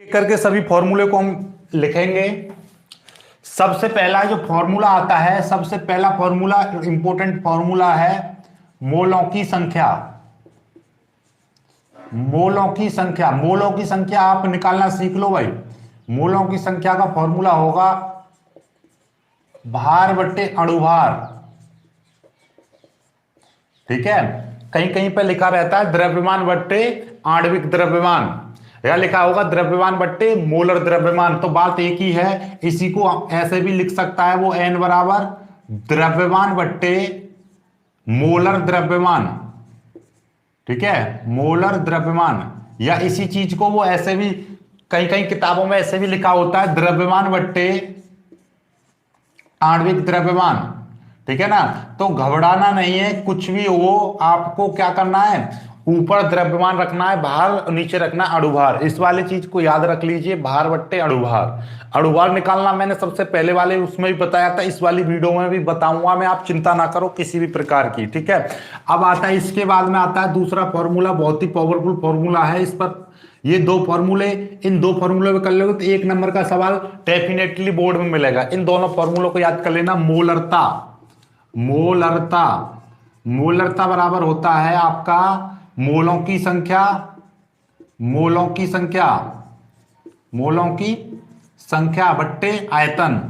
करके सभी फॉर्मूले को हम लिखेंगे। सबसे पहला जो फॉर्मूला आता है, सबसे पहला फॉर्मूला इंपॉर्टेंट फॉर्मूला है मोलों की संख्या। मोलों की संख्या, मोलों की संख्या आप निकालना सीख लो भाई। मोलों की संख्या का फॉर्मूला होगा भार बट्टे अणुभार। ठीक है, कहीं कहीं पे लिखा रहता है द्रव्यमान बट्टे आणविक द्रव्यमान, या लिखा होगा द्रव्यमान बट्टे मोलर द्रव्यमान। तो बात एक ही है, इसी को ऐसे भी लिख सकता है वो n बराबर द्रव्यमान बट्टे मोलर द्रव्यमान। ठीक है, मोलर द्रव्यमान, या इसी चीज को वो ऐसे भी कहीं कहीं किताबों में ऐसे भी लिखा होता है द्रव्यमान बट्टे आणविक द्रव्यमान। ठीक है ना, तो घबराना नहीं है, कुछ भी हो आपको क्या करना है, ऊपर द्रव्यमान रखना है, बाहर नीचे रखना है अणुभार। इस वाली चीज को याद रख लीजिए, भार बट्टे अणुभार। अणुभार निकालना मैंने सबसे पहले वाले उसमें भी बताया था, इस वाली वीडियो में भी बताऊंगा मैं, आप चिंता ना करो किसी भी प्रकार की। ठीक है, अब आता है इसके बाद में आता है दूसरा फॉर्मूला, बहुत ही पावरफुल फॉर्मूला है। इस पर ये दो फॉर्मूले, इन दो फॉर्मूले में कर लोगे तो एक नंबर का सवाल डेफिनेटली बोर्ड में मिलेगा। इन दोनों फॉर्मूलों को याद कर लेना। मोलरता, मोलरता, मोलरता बराबर होता है आपका मोलों की संख्या, मोलों की संख्या, मोलों की संख्या बट्टे आयतन,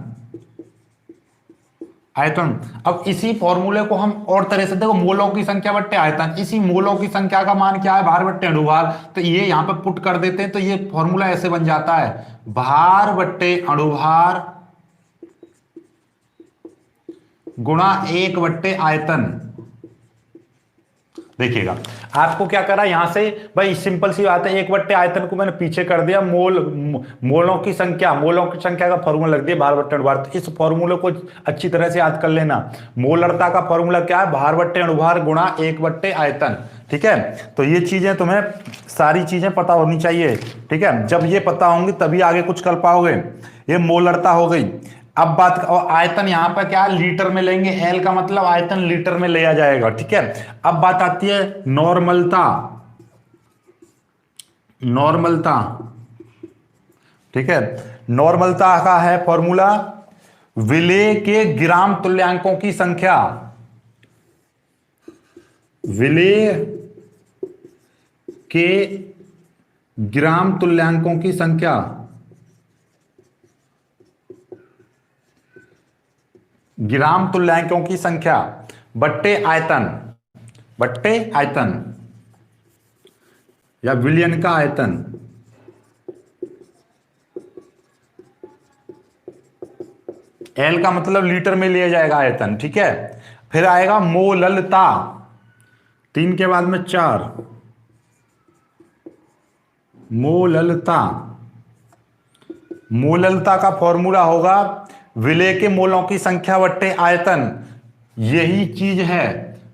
आयतन। अब इसी फॉर्मूले को हम और तरह से देखो, मोलों की संख्या बट्टे आयतन, इसी मोलों की संख्या का मान क्या है, भार बट्टे अणुभार। तो ये यहां पर पुट कर देते हैं तो ये फॉर्मूला ऐसे बन जाता है, भार बट्टे अणुभार गुणा 1 बट्टे आयतन। देखिएगा आपको क्या करा यहां से भाई, सिंपल सी बात है, 1 बट्टे आयतन को मैंने पीछे कर दिया, मोलों की संख्या, मोलों की संख्या का फॉर्मूला लग दिया भार बट्टे अणुभार। तो इस फॉर्मूले को अच्छी तरह से याद कर लेना। मोलरता का फॉर्मूला क्या है, भार बट्टे अणुभार गुणा 1 बट्टे आयतन। ठीक है, तो ये चीजें तुम्हें सारी चीजें पता होनी चाहिए। ठीक है, जब ये पता होंगी तभी आगे कुछ कर पाओगे। ये मोलरता हो गई। अब बात, और आयतन यहां पर क्या है, लीटर में लेंगे, एल का मतलब आयतन लीटर में लिया जाएगा। ठीक है, अब बात आती है नॉर्मलता, नॉर्मलता। ठीक है, नॉर्मलता का है फॉर्मूला विलेय के ग्राम तुल्यांकों की संख्या, विलेय के ग्राम तुल्यांकों की संख्या, ग्राम तुल्यांकों की संख्या बट्टे आयतन, बट्टे आयतन या विलियन का आयतन। एल का मतलब लीटर में लिया जाएगा आयतन। ठीक है, फिर आएगा मोललता, 3 के बाद में 4, मोललता। मोललता का फॉर्मूला होगा विलेय के मोलों की संख्या बट्टे आयतन। यही चीज है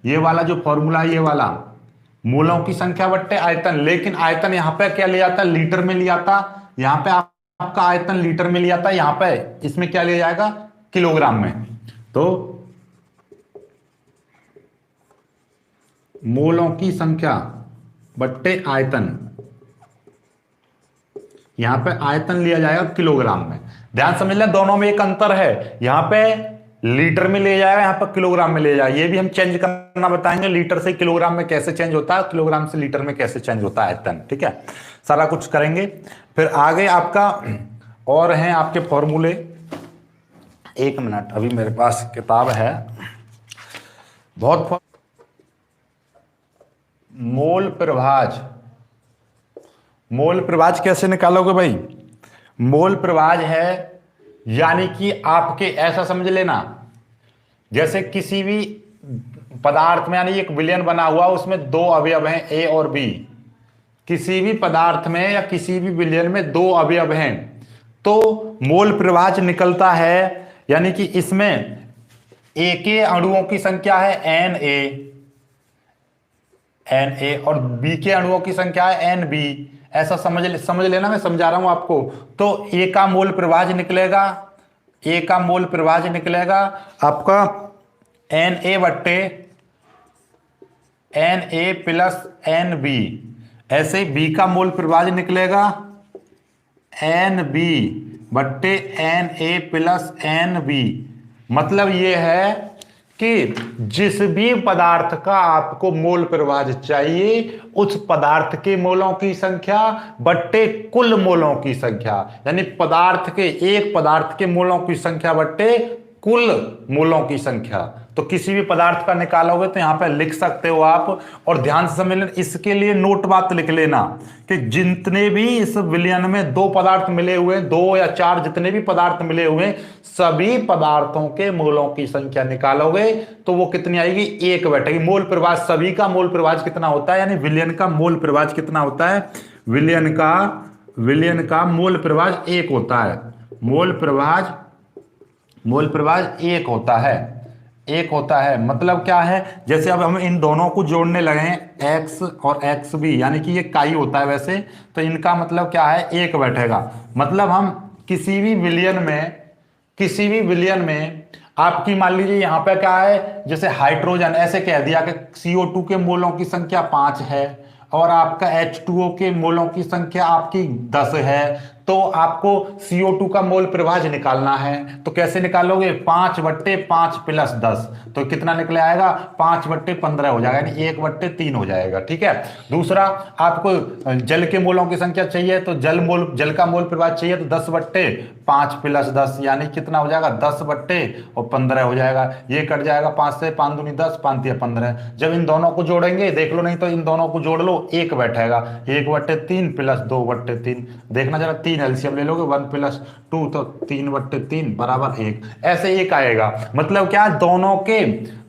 ये वाला जो फॉर्मूला है, ये वाला मोलों की संख्या बट्टे आयतन, लेकिन आयतन यहां पे क्या लिया था, लीटर में लिया था। यहां पे आपका आयतन लीटर में लिया था, यहां पे इसमें क्या लिया जाएगा, किलोग्राम में। तो मोलों की संख्या बट्टे आयतन, यहां पे आयतन लिया जाएगा किलोग्राम में। ध्यान समझ लें, दोनों में एक अंतर है, यहां पे लीटर में ले जाएगा, यहां पर किलोग्राम में ले जाएगा। ये भी हम चेंज करना बताएंगे, लीटर से किलोग्राम में कैसे चेंज होता है, किलोग्राम से लीटर में कैसे चेंज होता है आयतन। ठीक है, सारा कुछ करेंगे। फिर आगे आपका और हैं आपके फॉर्मूले। 1 मिनट, अभी मेरे पास किताब है बहुत। मोल प्रभाज, मोल प्रभाज कैसे निकालोगे भाई, मोल प्रभाज है यानी कि आपके ऐसा समझ लेना, जैसे किसी भी पदार्थ में, यानी एक विलयन बना हुआ, उसमें 2 अवयव हैं ए और बी। किसी भी पदार्थ में या किसी भी विलयन में 2 अवयव हैं, तो मोल प्रभाज निकलता है, यानी कि इसमें ए के अणुओं की संख्या है एन ए और बी के अणुओं की संख्या है एन बी। ऐसा समझ लेना, मैं समझा रहा हूं आपको। तो ए का मोल प्रभाज निकलेगा, ए का मोल प्रभाज निकलेगा आपका एन ए बट्टे N A plus N B. ऐसे बी का मोल प्रभाज निकलेगा एन बी बट्टे N A plus N B. मतलब ये है कि जिस भी पदार्थ का आपको मोल प्रवाह चाहिए उस पदार्थ के मोलों की संख्या बट्टे कुल मोलों की संख्या, यानी पदार्थ के एक पदार्थ के मोलों की संख्या बट्टे कुल मोलों की संख्या। तो किसी भी पदार्थ का निकालोगे तो यहां पे लिख सकते हो आप। और ध्यान से समझ लेना, इसके लिए नोट बात लिख लेना कि जितने भी इस विलयन में दो पदार्थ मिले हुए, दो या चार जितने भी पदार्थ मिले हुए, सभी पदार्थों के मोलों की संख्या निकालोगे तो वो कितनी आएगी, एक बैठेगी। मोल प्रवाह, सभी का मोल प्रवाह कितना होता है, यानी विलयन का मोल प्रवाह कितना होता है, विलयन का मोल प्रवाह एक होता है। मोल प्रवाह एक होता है। मतलब क्या है, जैसे अब हम इन दोनों को जोड़ने लगे हैं x और एक्स भी, यानी कि ये काई होता है वैसे, तो इनका मतलब क्या है, एक बैठेगा। मतलब हम किसी भी विलयन में आपकी मान लीजिए यहां पे क्या है, जैसे हाइड्रोजन, ऐसे कह दिया कि CO2 के मोलों की संख्या 5 है और आपका H2O के मोलों की संख्या आपकी 10 है, तो आपको CO2 का मोल प्रवाह निकालना है। तो कैसे निकालोगे, 5/5 प्लस 10, तो कितना निकले आएगा, 5/15 हो जाएगा, यानी 1/3 हो जाएगा। ठीक है। दूसरा, आपको जल के मोलों की संख्या चाहिए, तो जल का मोल प्रवाह चाहिए, तो 10/5 प्लस 10, यानी कितना हो जाएगा, 10/15 हो जाएगा। ये कट जाएगा 5 से, 5 दूनी 10, 5 तिया 15। जब इन दोनों को जोड़ेंगे, देख लो, नहीं तो इन दोनों को जोड़ लो, एक बैठेगा, 1/3 प्लस 2/3। देखना जरा, 3 एलसीएम ले लोगे, 1 + 2, तो 3/3 बराबर 1, ऐसे एक आएगा। मतलब क्या,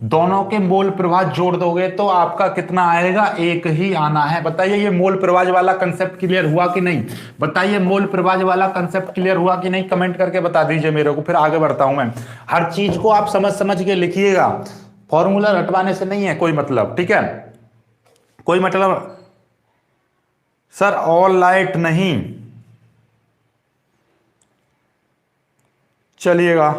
दोनों के मोल प्रवाह जोड़ दोगे तो आपका कितना आएगा, एक ही आना है। बताइए ये मोल प्रवाह वाला कंसेप्ट क्लियर हुआ कि नहीं, बताइए मोल प्रवाह वाला कंसेप्ट क्लियर हुआ कि नहीं, कमेंट करके बता दीजिए मेरे को, फिर आगे बढ़ता हूं मैं। हर चीज को आप समझ के लिखिएगा, फॉर्मूला रटवाने से नहीं है कोई मतलब। ठीक है, कोई मतलब सर ऑल लाइट नहीं, चलिएगा।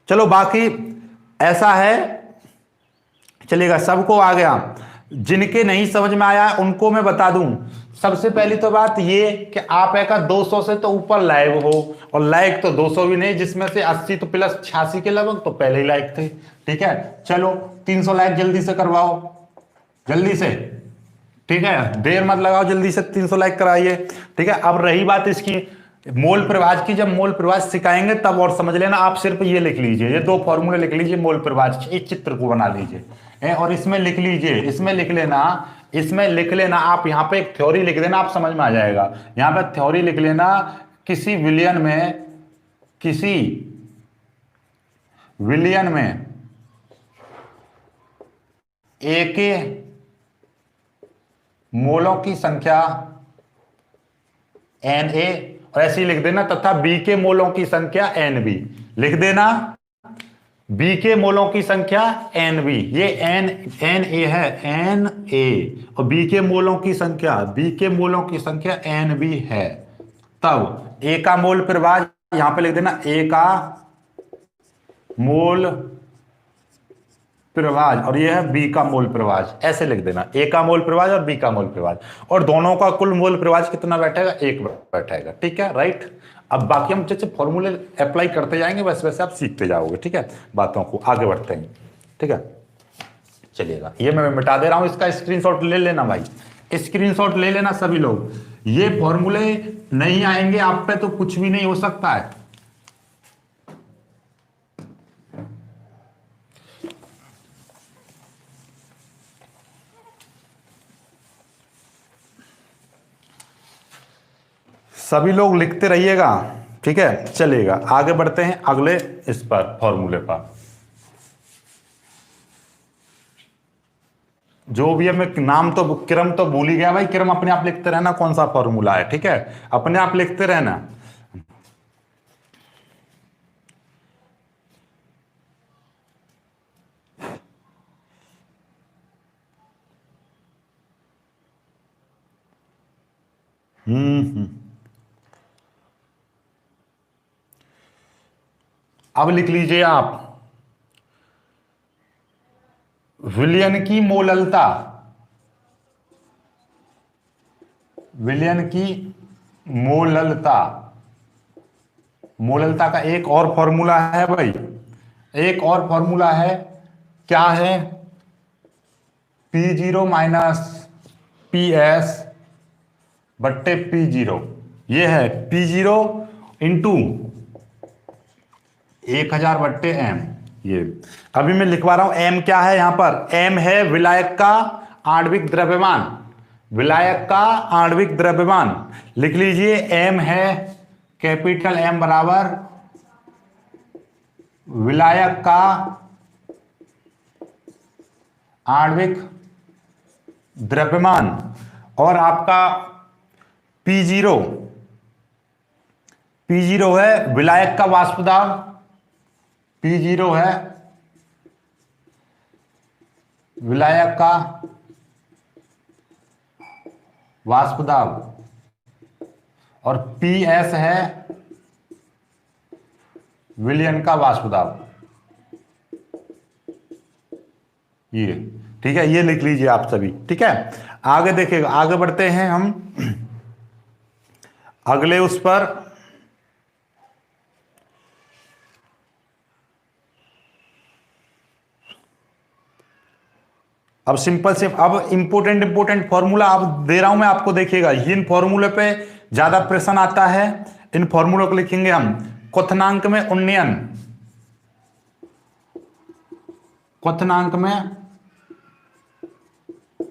चलो बाकी ऐसा है, चलिएगा, सबको आ गया। जिनके नहीं समझ में आया उनको मैं बता दूं। सबसे पहली तो बात ये कि आप एक 200 से तो ऊपर लायक हो, और लायक तो 200 भी नहीं, जिसमें से 80 तो प्लस 86 के लगभग तो पहले ही लायक थे। ठीक है, चलो 300 लायक जल्दी से करवाओ, जल्दी से। ठीक है, देर मत लगाओ, जल्दी से 300 लाइक कराइए। ठीक है, अब रही बात इसकी मोल प्रवाह की, जब मोल प्रवाह सिखाएंगे तब और समझ लेना। आप सिर्फ ये लिख लीजिए, ये 2 फॉर्मूले लिख लीजिए मोल प्रवाह, इस चित्र को बना लीजिए और इसमें लिख लीजिए, इसमें लिख लेना आप। यहाँ पे एक थ्योरी लिख देना, आप समझ में आ जाएगा। यहाँ पे थ्योरी लिख लेना, किसी विलयन में ए के मोलों की संख्या Na, और ऐसे ही लिख देना, तथा बी के मोलों की संख्या Nb। लिख देना, बी के मोलों की संख्या Nb, ये Na है, Na, और बी के मोलों की संख्या Nb है। तब ए का मोल प्रवाह यहां पे लिख देना, ए का मोल प्रवाह, और ये है बी का मोल प्रवाह, ऐसे लिख देना, ए का मोल प्रवाह और बी का मोल प्रवाह, और दोनों का कुल मोल प्रवाह कितना बैठेगा, एक बैठेगा। ठीक है, राइट। अब बाकी हम जैसे फॉर्मूले अप्लाई करते जाएंगे वैसे वैसे आप सीखते जाओगे। ठीक है, बातों को आगे बढ़ते हैं। ठीक है, चलिएगा, ये मैं मिटा दे रहा हूं, इसका स्क्रीनशॉट ले लेना भाई, स्क्रीनशॉट ले लेना सभी लोग। ये फॉर्मूले नहीं आएंगे आप पे तो कुछ भी नहीं हो सकता है। सभी लोग लिखते रहिएगा। ठीक है, चलिएगा, आगे बढ़ते हैं अगले इस पर, फॉर्मूले पर। जो भी है, मैं नाम तो क्रम तो भूल ही गया भाई, क्रम अपने आप लिखते रहना, कौन सा फॉर्मूला है। ठीक है, अपने आप लिखते रहना। अब लिख लीजिए आप, विलयन की मोललता विलयन की मोललता, मोललता का एक और फॉर्मूला है भाई, एक और फॉर्मूला है, क्या है? P0 माइनस PS बट्टे P0, ये है P0 इंटू 1000 बट्टे M। ये अभी मैं लिखवा रहा हूं, M क्या है यहां पर? M है विलायक का आणविक द्रव्यमान, विलायक का आणविक द्रव्यमान, लिख लीजिए। M है कैपिटल M बराबर विलायक का आणविक द्रव्यमान, और आपका P0, P0 है विलायक का वाष्प दाब, P0 है विलायक का वाष्प दाब, और PS है विलयन का वाष्प दाब। ये ठीक है, ये लिख लीजिए आप सभी। ठीक है, आगे देखिएगा, आगे बढ़ते हैं हम अगले उस पर। अब सिंपल से अब इंपोर्टेंट फॉर्मूला अब दे रहा हूं मैं आपको, देखिएगा इन फॉर्मूले पे ज्यादा प्रश्न आता है। इन फॉर्मूलों को लिखेंगे हम। क्वथनांक में उन्नयन, क्वथनांक में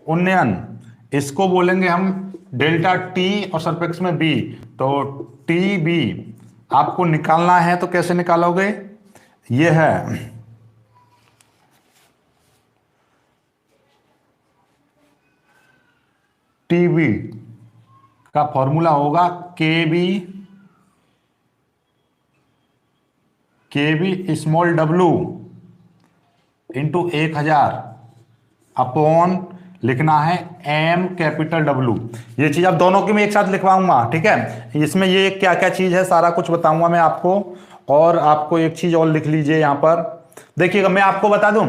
उन्नयन, इसको बोलेंगे हम डेल्टा टी और सरपेक्स में बी। तो टी बी आपको निकालना है, तो कैसे निकालोगे? ये है टी बी का फॉर्मूला होगा K B small W into 1000 upon लिखना है एम कैपिटल डब्लू। ये चीज आप दोनों की मैं एक साथ लिखवाऊंगा। ठीक है, इसमें ये क्या क्या चीज है सारा कुछ बताऊंगा मैं आपको। और आपको एक चीज और लिख लीजिए यहां पर, देखिएगा मैं आपको बता दूं,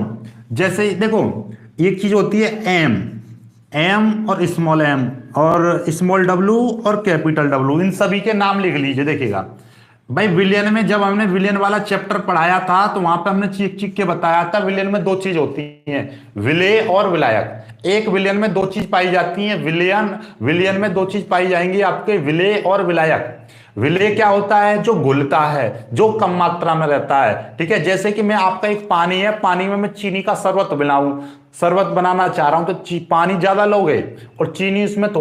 जैसे देखो एक चीज होती है एम और स्मॉल एम और स्मॉल डब्लू और कैपिटल डब्लू, इन सभी के नाम लिख लीजिए। देखिएगा भाई, विलयन में जब हमने विलयन वाला चैप्टर पढ़ाया था तो वहां पे हमने चीख चीख के बताया था विलयन में दो चीज होती हैं, विलेय और विलायक। एक विलयन में दो चीज पाई जाती हैं, विलयन में दो चीज पाई जाएंगी आपके, विलेय और विलायक। विलेय क्या होता है? जो घुलता है, जो कम मात्रा में रहता है। ठीक है, जैसे कि मैं आपका एक पानी है, पानी में मैं चीनी का शरबत बनाऊं, शरबत बनाना चाह रहा हूं, तो पानी ज्यादा लोगे और चीनी उसमें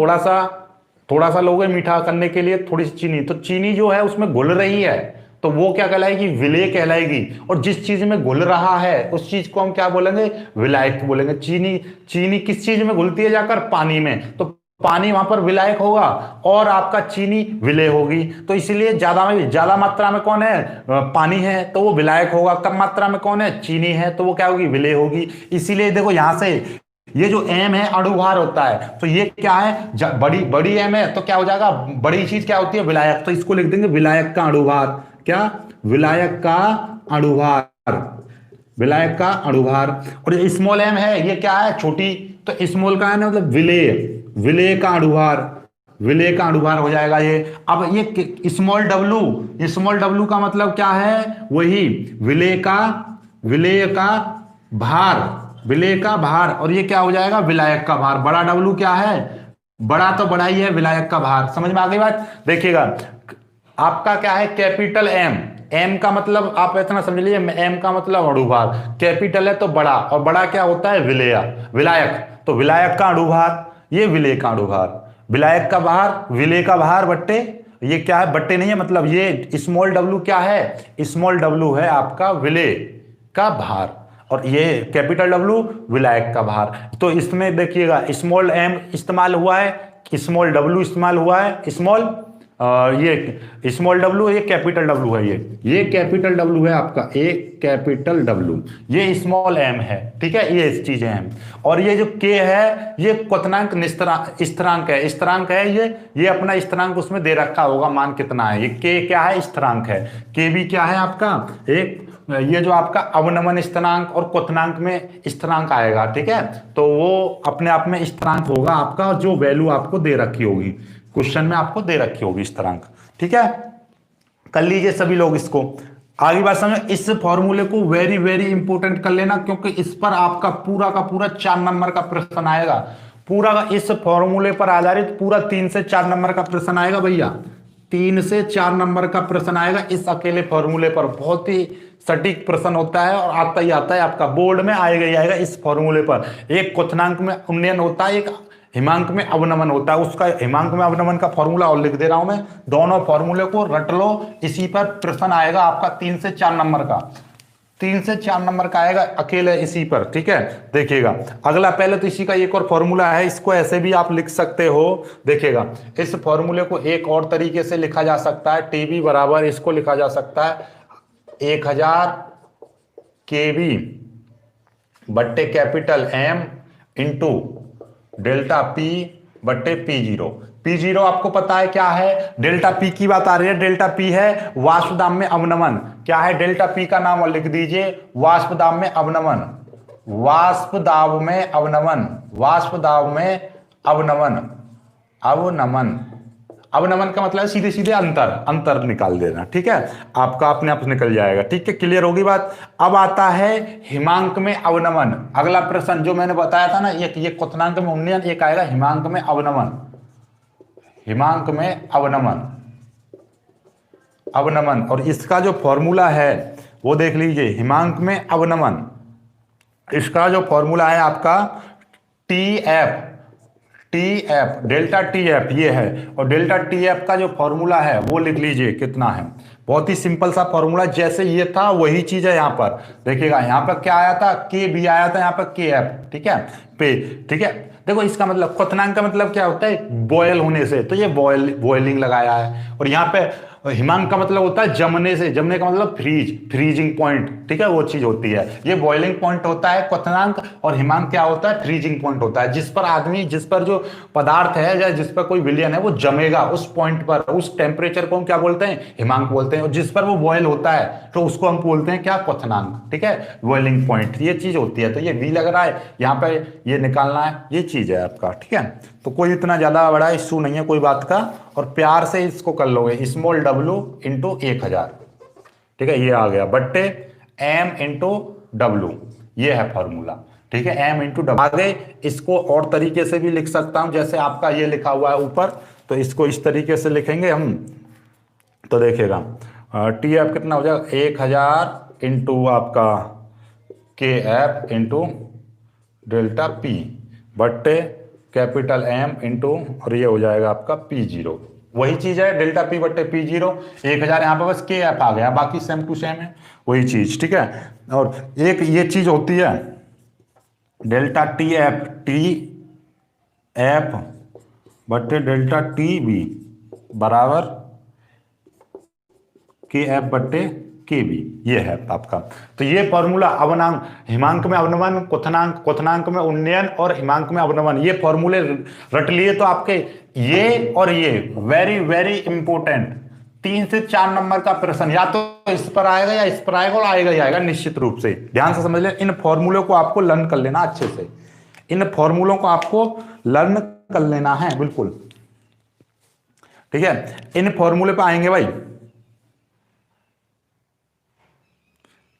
थोड़ा सा लोगे मीठा करने के लिए, थोड़ी सी चीनी, तो चीनी जो है उसमें घुल रही है, तो वो क्या कहलाएगी? विलेय कहलाएगी। और जिस चीज में घुल रहा है उस चीज को हम क्या बोलेंगे? विलायक बोलेंगे। चीनी किस चीज में घुलती है? जाकर पानी में, तो पानी वहां पर विलायक होगा और आपका चीनी विलेय होगी। तो इसलिए ज्यादा मात्रा में कौन है? पानी है, तो वो विलायक होगा। कम मात्रा में कौन है? चीनी है, तो वो क्या होगी? विलेय होगी। इसीलिए देखो यहां से ये जो एम है अणुभार होता है, तो ये क्या है? बड़ी एम है तो क्या हो जाएगा? बड़ी चीज क्या होती है? विलायक। तो इसको लिख देंगे विलायक का अणुभार। क्या? विलायक का अणुभार, विलायक का अणुभार। और ये स्मॉल एम है, ये क्या है? छोटी, तो स्मॉल का है ना मतलब विलेय का अणुभार, विलेय का अणुभार हो जाएगा ये। अब ये स्मॉल डब्लू का मतलब क्या है? वही विलेय का भार, विलेय का भार। और ये क्या हो जाएगा? विलायक का भार। बड़ा डब्लू क्या है? बड़ा तो बड़ा ही है, विलायक का भार। समझ में आ गई बात? देखिएगा आपका क्या है? कैपिटल एम का मतलब आप इतना समझ लीजिए, एम का मतलब अणुभार, कैपिटल है तो बड़ा, और बड़ा क्या होता है? विलायक। तो विलायक का अणुभार, ये विलेय का अणुभार, विलायक का भार, विलेय का भार बट्टे, ये क्या है? बट्टे नहीं है, मतलब ये स्मॉल डब्लू क्या है? स्मॉल डब्लू है आपका विलेय का भार, और ये कैपिटल डब्लू विलायक का भार। तो इसमें देखिएगा स्मॉल एम इस्तेमाल हुआ है, स्मॉल डब्लू इस्तेमाल हुआ है, ये स्मॉल डब्लू, ये कैपिटल डब्लू है, ये कैपिटल डब्लू है आपका, एक कैपिटल डब्लू, ये स्मॉल एम है। ठीक है, ये चीजें हैं। और ये जो के है, ये क्वथनांक स्थिरांक है, ये अपना स्थिरांक उसमें दे रखा होगा, मान कितना है। ये के क्या है? स्थिरांक है। के भी क्या है आपका? एक ये जो आपका अवनमन स्थिरांक और क्वथनांक में स्थिरांक आएगा, ठीक है, तो वो अपने आप में स्थिरांक होगा आपका, जो वैल्यू आपको दे रखी होगी, क्वेश्चन में आपको दे रखी होगी स्थिरांक, ठीक है। कर लीजिए सभी लोग इसको, आगे बात समझ। इस फॉर्मूले को वेरी वेरी इंपॉर्टेंट कर लेना, क्योंकि इस पर आपका पूरा का पूरा 4 नंबर का प्रश्न आएगा, पूरा का इस फॉर्मूले पर आधारित पूरा 3 से 4 नंबर का प्रश्न आएगा भैया, 3 से 4 नंबर का प्रश्न आएगा इस अकेले फॉर्मूले पर। बहुत ही सटीक प्रश्न होता है और आता ही आता है, आपका बोर्ड में आएगा ही आएगा इस फॉर्मूले पर। एक क्वथनांक में उन्नयन होता है, एक हिमांक में अवनमन होता है, उसका हिमांक में अवनमन का फॉर्मूला और लिख दे रहा हूं मैं, दोनों फॉर्मूले को रट लो, इसी पर प्रश्न आएगा आपका 3 से 4 नंबर का, 3 से 4 नंबर का आएगा अकेले इसी पर, ठीक है। देखिएगा अगला, पहले तो इसी का एक और फॉर्मूला है, इसको ऐसे भी आप लिख सकते हो। देखिएगा इस फॉर्मूले को एक और तरीके से लिखा जा सकता है, टीबी बराबर इसको लिखा जा सकता है 1000 केवी बट्टे capital M into delta P बट्टे पी जीरो। पी जीरो आपको पता है क्या है, डेल्टा पी की बात आ रही है, डेल्टा पी है वाष्प दाब में अवनमन। क्या है डेल्टा पी का नाम, और लिख दीजिए वाष्प दाब में अवनमन, वाष्प दाब में अवनमन, वाष्प दाब में अवनमन, अवनमन, अवनमन का मतलब सीधे सीधे अंतर, अंतर निकाल देना, ठीक है, आपका अपने आप निकल जाएगा, ठीक है, क्लियर होगी बात। अब आता है हिमांक में अवनमन, अगला प्रश्न जो मैंने बताया था ना, एक ये क्वथनांक में उन्नयन, एक आएगा हिमांक में अवनमन, हिमांक में अवनमन, अवनमन, और इसका जो फॉर्मूला है वो देख लीजिए, हिमांक में अवनमन, इसका जो फॉर्मूला है आपका T F, T F, delta T F ये है, और डेल्टा टी एफ का जो फॉर्मूला है वो लिख लीजिए कितना है, बहुत ही सिंपल सा फॉर्मूला, जैसे ये था वही चीज है यहाँ पर। देखिएगा यहाँ पर क्या आया था, के बी आया था, यहाँ पर के एफ, ठीक है, पे, ठीक है। देखो इसका मतलब क्वथनांक का मतलब क्या होता है, बॉयल होने से, तो ये बॉयलिंग लगाया है, और यहाँ पे हिमांक का मतलब होता है जमने से, जमने का मतलब फ्रीज, फ्रीजिंग पॉइंट, ठीक है, वो चीज होती है, ये बॉइलिंग पॉइंट होता है क्वथनांक, और हिमांक क्या होता है, फ्रीजिंग पॉइंट होता है, जिस पर आदमी, जिस पर जो पदार्थ है या जिस पर कोई विलयन है वो जमेगा, उस पॉइंट पर, उस टेम्परेचर को हम क्या बोलते हैं, हिमांक बोलते हैं, और जिस पर वो बॉयल होता है तो उसको हम बोलते हैं क्या, क्वथनांक, ठीक है, बॉइलिंग पॉइंट, ये चीज होती है। तो ये वी लग रहा है यहाँ पे, ये निकालना है, ये चीज है आपका, ठीक है, तो कोई इतना ज्यादा बड़ा इश्यू नहीं है कोई बात का, और प्यार से इसको कर लोगे, स्मॉल डब्ल्यू इंटू 1000, ठीक है, ये आ गया बट्टे एम इंटू डब्ल्यू, ये है फॉर्मूला, ठीक है, एम इंटू डब्ल्यू। आगे इसको और तरीके से भी लिख सकता हूं, जैसे आपका ये लिखा हुआ है ऊपर, तो इसको इस तरीके से लिखेंगे हम, तो देखिएगा टी एफ कितना हो जाएगा, 1000 इंटू आपका के एफ इंटू डेल्टा पी बट्टे कैपिटल एम इंटू, और ये हो जाएगा आपका पी जीरो, वही चीज है डेल्टा पी बट्टे पी जीरो, 1000 यहाँ पर बस के एफ आ गया, बाकी सेम टू सेम है वही चीज, ठीक है। और एक ये चीज होती है डेल्टा टी एफ बट्टे डेल्टा टी बी बराबर के एफ बट्टे के बी, ये है आपका। तो ये फॉर्मूला अवनांक, हिमांक में अवनमन, क्वथनांक, क्वथनांक में उन्नयन और हिमांक में अवनमन, ये फॉर्मूले रट लिए तो आपके ये और ये वेरी वेरी इंपॉर्टेंट 3 से 4 नंबर का प्रश्न, या तो इस पर आएगा या इस पर आएगा, और आएगा ही आएगा निश्चित रूप से, ध्यान से समझ ले। इन फॉर्मूलों को आपको लर्न कर लेना अच्छे से, इन फॉर्मूलों को आपको लर्न कर लेना है बिल्कुल, ठीक है। इन फॉर्मूले पर आएंगे भाई,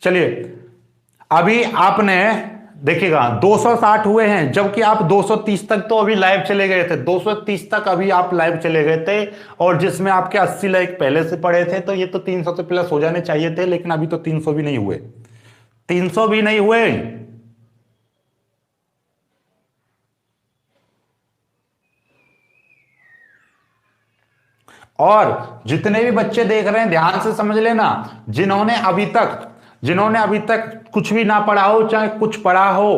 चलिए अभी आपने देखिएगा 260 हुए हैं, जबकि आप 230 तक तो अभी लाइव चले गए थे, 230 तक अभी आप लाइव चले गए थे, और जिसमें आपके 80 लाइक पहले से पड़े थे, तो ये तो 300 से प्लस हो जाने चाहिए थे, लेकिन अभी तो 300 भी नहीं हुए, 300 भी नहीं हुए। और जितने भी बच्चे देख रहे हैं ध्यान से समझ लेना, जिन्होंने अभी तक कुछ भी ना पढ़ा हो, चाहे कुछ पढ़ा हो,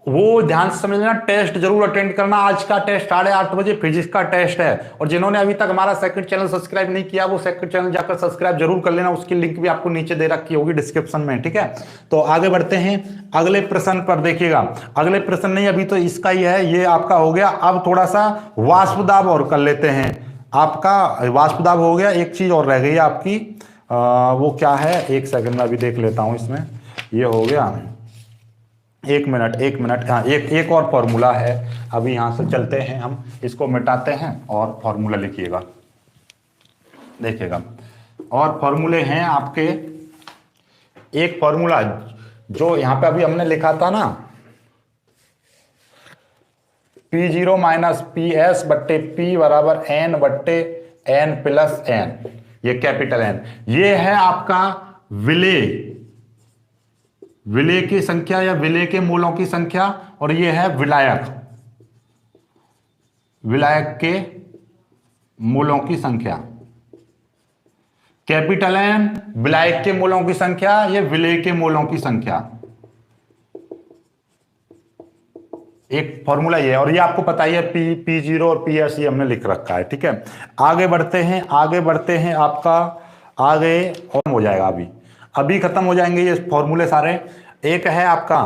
वो ध्यान से समझ लेना, टेस्ट जरूर अटेंड करना। आज का टेस्ट 8:30 बजे फिजिक्स का टेस्ट है, और जिन्होंने अभी तक हमारा सेकंड चैनल सब्सक्राइब नहीं किया, वो सेकंड चैनल जाकर सब्सक्राइब जरूर कर लेना, उसकी लिंक भी आपको नीचे दे रखी होगी डिस्क्रिप्शन में, ठीक है। तो आगे बढ़ते हैं अगले प्रश्न पर। देखिएगा अगले प्रश्न नहीं, अभी तो इसका ही है, ये आपका हो गया। अब थोड़ा सा वाष्प दाब और कर लेते हैं, आपका वाष्प दाब हो गया, एक चीज और रह गई है आपकी, वो क्या है, एक सेकंड में अभी देख लेता हूँ इसमें। ये हो गया, एक मिनट एक मिनट, हाँ एक एक और फॉर्मूला है। अभी यहाँ से चलते हैं, हम इसको मिटाते हैं और फॉर्मूला लिखिएगा, देखिएगा। और फॉर्मूले हैं आपके, एक फॉर्मूला जो यहाँ पे अभी हमने लिखा था ना, P0 माइनस पी एस बट्टे पी बराबर एन बट्टे एन प्लस एन, ये कैपिटल एन, ये है आपका विलेय, विलेय की संख्या या विलेय के मूलों की संख्या, और ये है विलायक, विलायक के मूलों की संख्या। कैपिटल एन विलायक के मूलों की संख्या, ये विलेय के मूलों की संख्या। एक फॉर्मूला ये है, और ये आपको पता ही है, P0 और PS ये हमने लिख रखा है, ठीक है। आगे बढ़ते हैं, आगे बढ़ते हैं, आपका आगे खत्म हो जाएगा, अभी अभी खत्म हो जाएंगे ये फॉर्मूले सारे। एक है आपका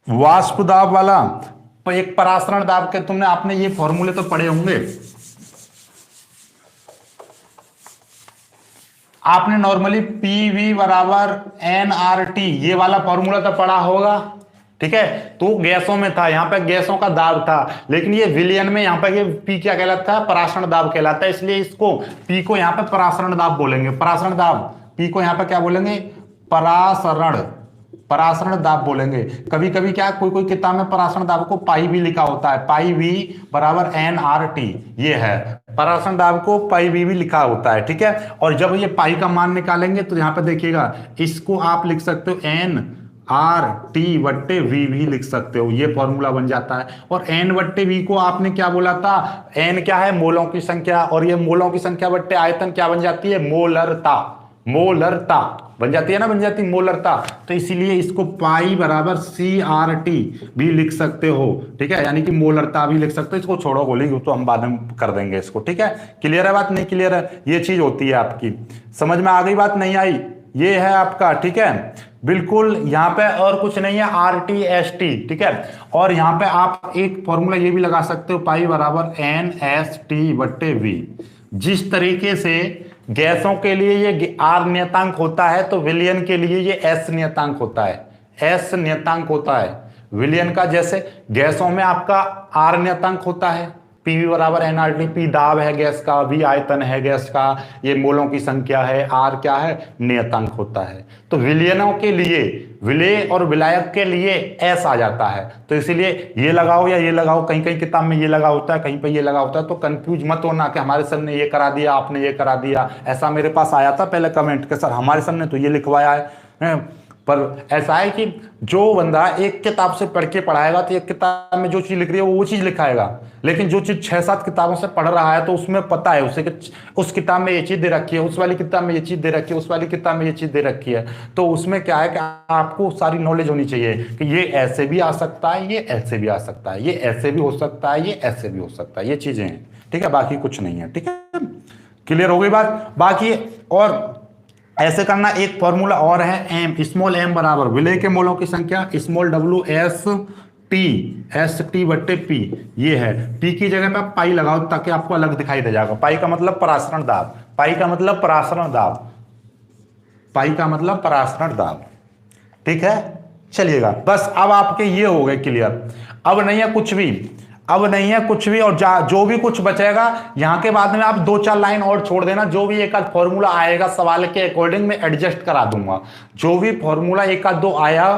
वाष्प दाब वाला, एक परासरण दाब के, तुमने आपने ये फॉर्मूले तो पढ़े होंगे, आपने नॉर्मली पीवी बराबर एनआरटी ये वाला फॉर्मूला तो पढ़ा होगा, ठीक है। तो गैसों में था, यहाँ पे गैसों का दाब था, लेकिन ये विलयन में यहाँ पे ये पी क्या कहलाता है, परासरण दाब कहलाता है, इसलिए इसको पी को यहाँ पे परासरण दाब बोलेंगे, परासरण दाब, पी को यहाँ पे क्या बोलेंगे, परासरण, परासरण दाब बोलेंगे। कभी कभी क्या, कोई कोई किताब में परासरण दाब को पाई भी लिखा होता है, पाई वी बराबर एन आर टी, ये है परासरण दाब को पाई वी भी लिखा होता है, ठीक है। और जब ये पाई का मान निकालेंगे तो यहाँ पे देखिएगा, इसको आप लिख सकते हो एन आर टी बट्टे वी भी लिख सकते हो, ये फॉर्मूला बन जाता है। और एन बट्टे वी को आपने क्या बोला था, एन क्या है, मोलों की संख्या, और ये मोलों की संख्या बट्टे आयतन क्या बन जाती है, मोलरता, मोलरता बन जाती है ना, बन जाती है मोलरता। तो इसीलिए इसको पाई बराबर सी आर टी भी लिख सकते हो, ठीक है, यानी कि मोलरता भी लिख सकते हो। इसको छोड़ो गोली, तो हम बाद में कर देंगे इसको, ठीक है। क्लियर है बात, नहीं क्लियर है, ये चीज होती है आपकी, समझ में आ गई बात, नहीं आई, ये है आपका, ठीक है, बिल्कुल। यहां पे और कुछ नहीं है, आर टी एस टी, ठीक है। और यहां पे आप एक फॉर्मूला ये भी लगा सकते हो, पाई बराबर एन एस टी बट्टे वी। जिस तरीके से गैसों के लिए ये आर नियतांक होता है, तो विलयन के लिए ये एस नियतांक होता है, एस नियतांक होता है विलयन का। जैसे गैसों में आपका आर नियतांक होता है, पीवी बराबर एनआरटी, पी दाब है गैस का, वी आयतन है गैस का, ये मोलों की संख्या है, आर क्या है, नियतांक होता है। तो विलयनों के लिए, विलेय और विलायक के लिए एस आ जाता है, तो इसीलिए ये लगाओ या ये लगाओ, कहीं कहीं किताब में ये लगा होता है, कहीं पे ये लगा होता है, तो कंफ्यूज मत होना कि हमारे सर ने ये करा दिया, आपने ये करा दिया। ऐसा मेरे पास आया था पहले कमेंट के, सर हमारे सर ने तो ये लिखवाया है। पर ऐसा है कि जो बंदा एक किताब से पढ़ के पढ़ाएगा, तो एक किताब में जो चीज लिख रही है वो चीज लिखाएगा, लेकिन जो चीज 6-7 किताबों से पढ़ रहा है, तो उसमें पता है उसे कि उस किताब में ये चीज दे रखी है, उस वाली किताब में ये चीज दे रखी है, उस वाली किताब में ये चीज दे रखी है। तो उसमें क्या है कि आपको सारी नॉलेज होनी चाहिए कि ये ऐसे भी आ सकता है, ये ऐसे भी आ सकता है, ये ऐसे भी हो सकता है, ये ऐसे भी हो सकता है, ये चीजें हैं, ठीक है। बाकी कुछ नहीं है, ठीक है, क्लियर हो गई बात। बाकी और ऐसे करना, एक फॉर्मूला और है, एम, स्मॉल एम बराबर विलेय के मोलों की संख्या, small W S T, S T बट्टे पी, ये है। पी की जगह पे आप पाई लगाओ ताकि आपको अलग दिखाई दे जाएगा। पाई का मतलब परासरण दाब, पाई का मतलब परासरण दाब, पाई का मतलब परासरण दाब, ठीक है। चलिएगा, बस अब आपके ये हो गए क्लियर। अब नहीं है कुछ भी, अब नहीं है कुछ भी, और जो भी कुछ बचेगा यहां के बाद में आप 2-4 लाइन और छोड़ देना, जो भी एक आध फॉर्मूला आएगा सवाल के अकॉर्डिंग में एडजस्ट करा दूंगा। जो भी फॉर्मूला एक आध दो आया,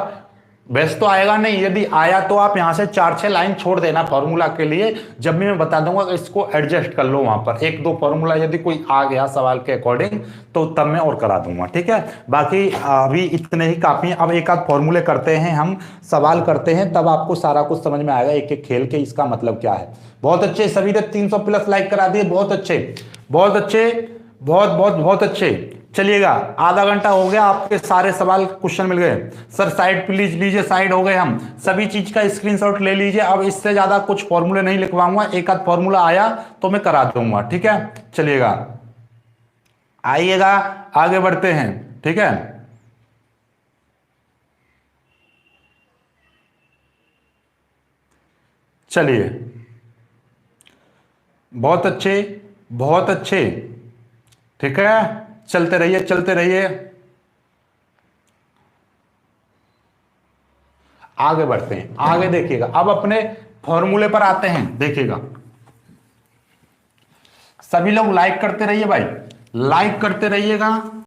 वैसे तो आएगा नहीं, यदि आया तो आप यहां से 4-6 लाइन छोड़ देना फॉर्मूला के लिए, जब भी मैं बता दूंगा इसको एडजस्ट कर लो वहां पर। 1-2 फॉर्मूला यदि कोई आ गया सवाल के अकॉर्डिंग, तो तब मैं और करा दूंगा, ठीक है। बाकी अभी इतने ही काफी है। अब एक आध फॉर्मूले करते हैं, हम सवाल करते हैं, तब आपको सारा कुछ समझ में आएगा, एक एक खेल के इसका मतलब क्या है। बहुत अच्छे, सभी ने 300+ लाइक करा दिए, बहुत अच्छे, बहुत अच्छे, बहुत बहुत बहुत अच्छे। चलिएगा, आधा घंटा हो गया, आपके सारे सवाल क्वेश्चन मिल गए। सर साइड प्लीज लीजिए, साइड हो गए, हम सभी चीज का स्क्रीनशॉट ले लीजिए। अब इससे ज्यादा कुछ फॉर्मूले नहीं लिखवाऊंगा, एक आध फॉर्मूला आया तो मैं करा दूंगा, ठीक है। चलिएगा, आइएगा, आगे बढ़ते हैं, ठीक है। चलिए, बहुत अच्छे, बहुत अच्छे। ठीक है, चलते रहिए चलते रहिए, आगे बढ़ते हैं। आगे देखिएगा, अब अपने फॉर्मूले पर आते हैं। देखिएगा, सभी लोग लाइक करते रहिए भाई, लाइक करते रहिएगा।